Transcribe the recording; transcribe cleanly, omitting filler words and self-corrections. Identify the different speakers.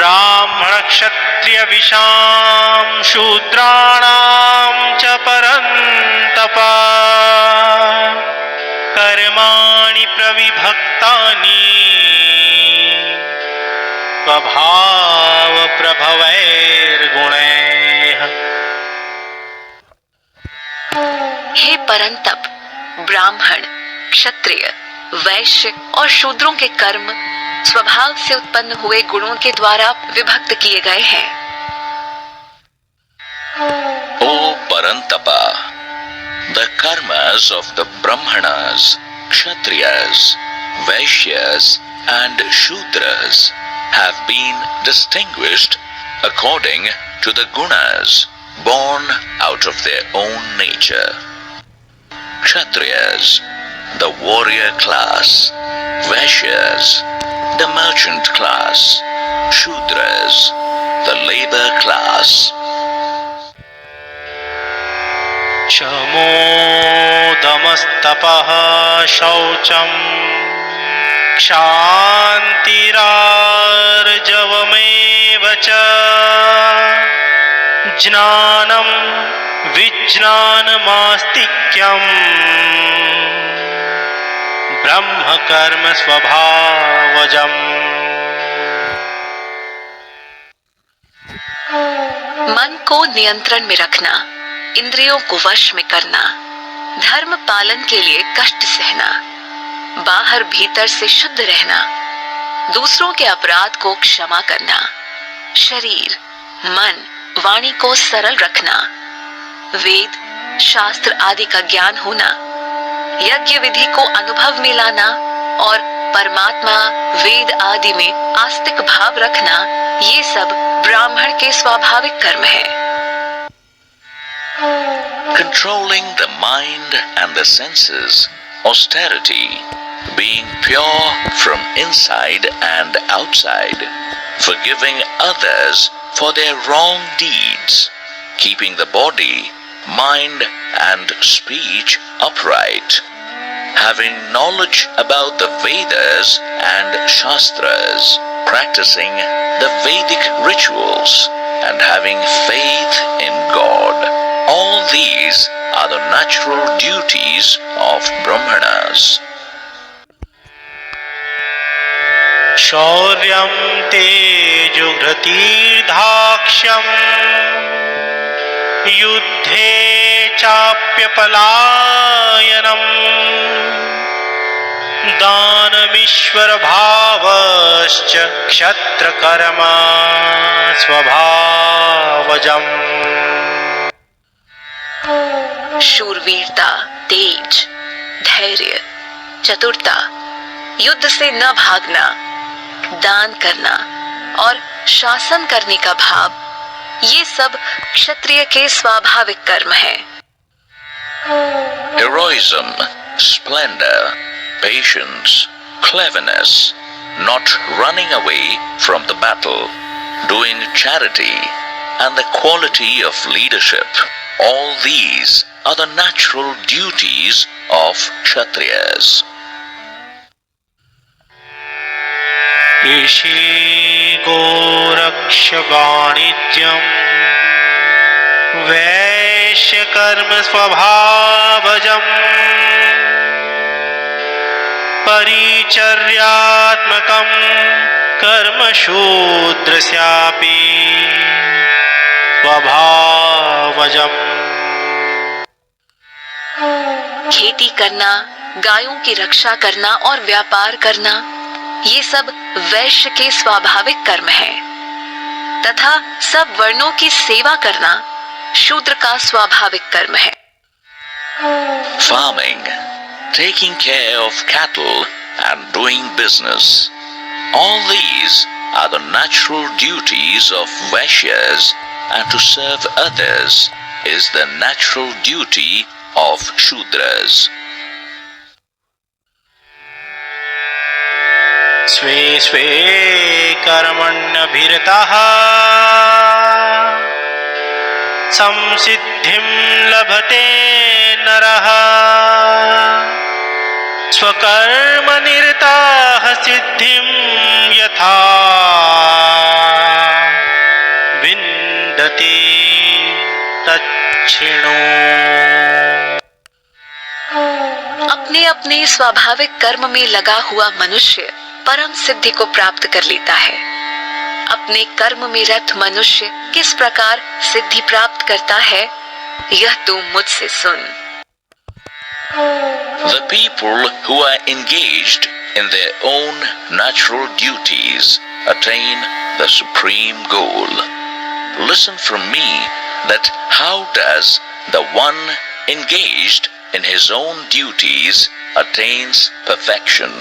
Speaker 1: ब्राह्मण क्षत्रिय विशाम शूद्राणाम च परन्तप कर्माणि प्रविभक्तानि स्वभाव प्रभवैर्गुणैः।
Speaker 2: हे परंतप, ब्राह्मण, क्षत्रिय, वैश्य और शूद्रों के कर्म स्वभाव से उत्पन्न हुए गुणों के द्वारा विभक्त किए गए हैं।
Speaker 3: O Parantapa, the karmas of the Brahmanas, Kshatriyas, Vaishyas and Shudras have been distinguished according to the gunas born out of their own nature. Kshatriyas, the warrior class; Vaishyas, the merchant class; Shudras, the labor class.
Speaker 1: शमोदमस्तपः शौचम् क्षान्तिरार्जवमेव च ज्ञानं विज्ञानमास्तिक्यम् ब्रह्मकर्म स्वभावजम्।
Speaker 2: मन को नियंत्रण में रखना, इंद्रियों को वश में करना, धर्म पालन के लिए कष्ट सहना, बाहर भीतर से शुद्ध रहना, दूसरों के अपराध को क्षमा करना, शरीर, मन, वाणी को सरल रखना, वेद, शास्त्र आदि का ज्ञान होना, यज्ञ विधि को अनुभव में लाना और परमात्मा, वेद आदि में आस्तिक भाव रखना, ये सब ब्राह्मण के स्वाभाविक कर्म है।
Speaker 3: Controlling the mind and the senses, austerity, being pure from inside and outside, forgiving others for their wrong deeds, keeping the body, mind and speech upright, having knowledge about the Vedas and Shastras, practicing the Vedic rituals and having faith in God. All these are the natural duties of Brahmanas.
Speaker 1: शौर्यं तेजोधृतिर्दाक्ष्यम् युद्धे चाप्यपलायनम् दानमीश्वरभावश्च क्षत्रकर्म स्वभावजम्।
Speaker 2: शूरवीरता, तेज, धैर्य, चतुरता, युद्ध से न भागना, दान करना और शासन करने का भाव, ये सब क्षत्रिय के स्वाभाविक कर्म है।
Speaker 3: Heroism, splendor, patience, cleverness, not running away from the battle, doing charity, and the quality of leadership, all these are the natural duties of Kshatriyas.
Speaker 1: कृषि गोरक्ष वाणिज्यम् वैश्यकर्म स्वभावजम् परिचर्यात्मकं कर्म शूद्रस्यापि स्वभावजम्।
Speaker 2: खेती करना, गायों की रक्षा करना और व्यापार करना, ये सब वैश्य के स्वाभाविक कर्म है, तथा सब वर्णों की सेवा करना शूद्र का स्वाभाविक कर्म है।
Speaker 3: Farming, taking care of cattle and doing business, all these are the natural duties of Vaishyas, and to serve others is the natural duty of Shudras.
Speaker 1: स्वे स्वे कर्मण्यभिरतः संसिद्धिं लभते नरः स्वकर्मनिरताः सिद्धिं यथा दक्षिणो।
Speaker 2: अपने अपने स्वाभाविक कर्म में लगा हुआ मनुष्य परम सिद्धि को प्राप्त कर लेता है। अपने कर्म में रत मनुष्य किस प्रकार सिद्धि प्राप्त करता है, यह तू मुझसे सुन।
Speaker 3: The people who are engaged in their own natural duties attain the supreme goal. Listen from me that how does the one engaged in his own duties attains perfection.